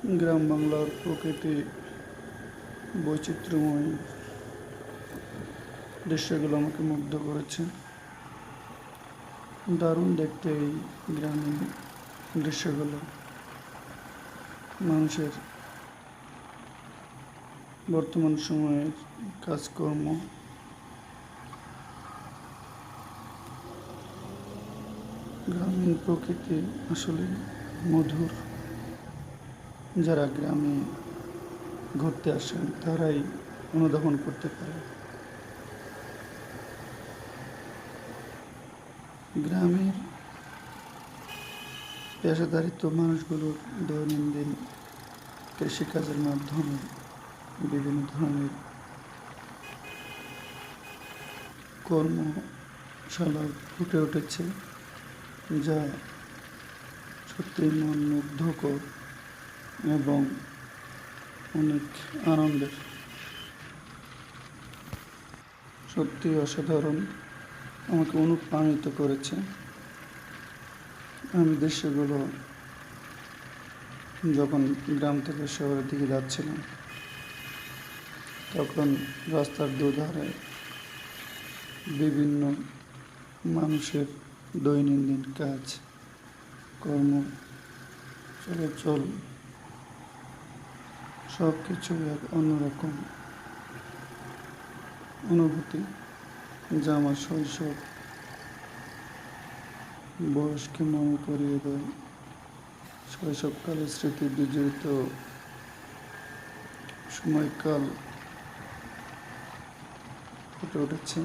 গ্রাম বাংলার প্রকৃতি বৈচিত্র্যময় দৃশ্যগুলো আমাকে মুগ্ধ করেছে। দারুণ দেখতে এই গ্রামীণ দৃশ্যগুলো। মানুষের বর্তমান সময়ের কাজকর্ম, গ্রামীণ প্রকৃতি আসলে মধুর। যারা গ্রামে ঘুরতে আসেন তারাই অনুধাবন করতে পারে। গ্রামের পেশাদারিত্ব মানুষগুলোর দৈনন্দিন কৃষিকাজের মাধ্যমে বিভিন্ন ধরনের কর্মশালা ফুটে উঠেছে, যা সত্যি মন মুগ্ধকর এবং অনেক আনন্দের। সত্যি অসাধারণ, আমাকে অনুপ্রাণিত করেছে। আমি দৃশ্যগুলো যখন গ্রাম থেকে শহরের দিকে যাচ্ছিলাম, তখন রাস্তার দুধারে বিভিন্ন মানুষের দৈনন্দিন কাজ কর্ম চলাচল সব কিছু এক অন্যরকম অনুভূতি, যা আমার শৈশব বয়সকে মনে করিয়ে দেয়। শৈশবকালের স্মৃতি বিজড়িত সময়কাল ফুটে উঠেছে।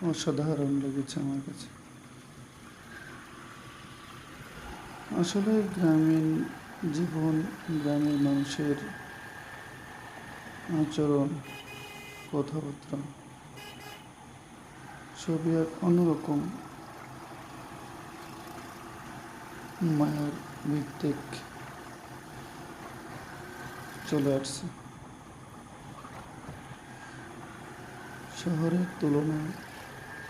অসাধারণ লেগেছে আমার কাছে। আসলে গ্রামীণ জীবন, গ্রামের মানুষের আচরণ, কথাবার্তা সবই এক অন্যরকম মায়ার ভিত্তিক চলে আসছে। শহরের তুলনায়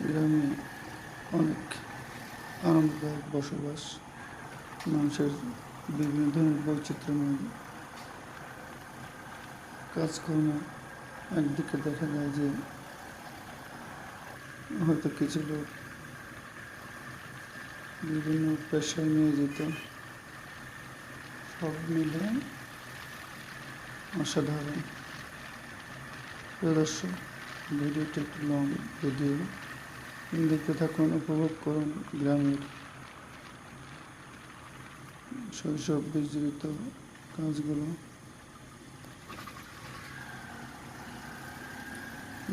গ্রামে অনেক আনন্দদায়ক বসবাস। মানুষের বিভিন্ন ধরনের বৈচিত্র্যময় কাজকর্ম। একদিকে দেখা যায় যে হয়তো কিছু লোক বিভিন্ন পেশায় নিয়োজিত, সব মিলে অসাধারণ। প্রিয় দর্শক, ভিডিওটি একটু লং যদিও, দেখতে থাকুন, উপভোগ করুন গ্রামের শৈশব বিজড়িত কাজগুলো।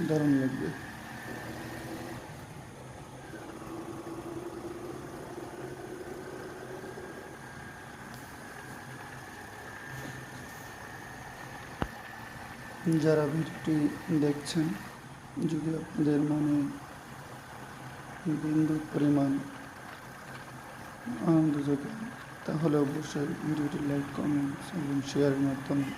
দারুণ লাগবে। যারা ভিডিওটি দেখছেন, যদি আপনাদের মনে বিন্দু পরিমাণ আনন্দ যোগায়, তাহলে অবশ্যই ভিডিওটি লাইক, কমেন্ট এবং শেয়ারের মাধ্যমে,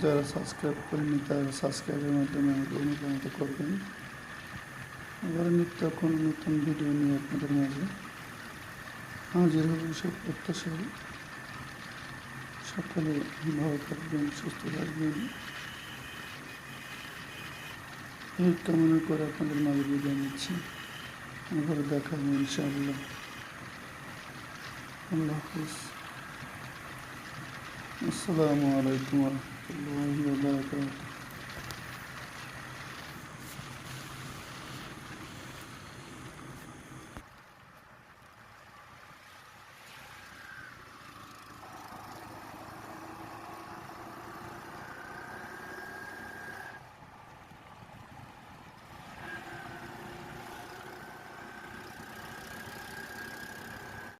যারা সাবস্ক্রাইব করেনি তারা সাবস্ক্রাইবের মাধ্যমে আমাকে অনুপ্রাণিত করবেন। আবার নিত্য কোনো নতুন ভিডিও নিয়ে আপনাদের মাঝে হাজির হব। সব প্রত্যাশায় সকালে ভালো থাকবেন, সুস্থ থাকবেন এই কামনা করে আপনাদের মাঝে বিদায় নিচ্ছি। আবার দেখা হবে ইনশাআল্লাহ। আল্লাহ হাফিজ। আসসালামু আলাইকুম ওয়া রাহমাতুল্লাহি ওয়া বারাকাতুহু।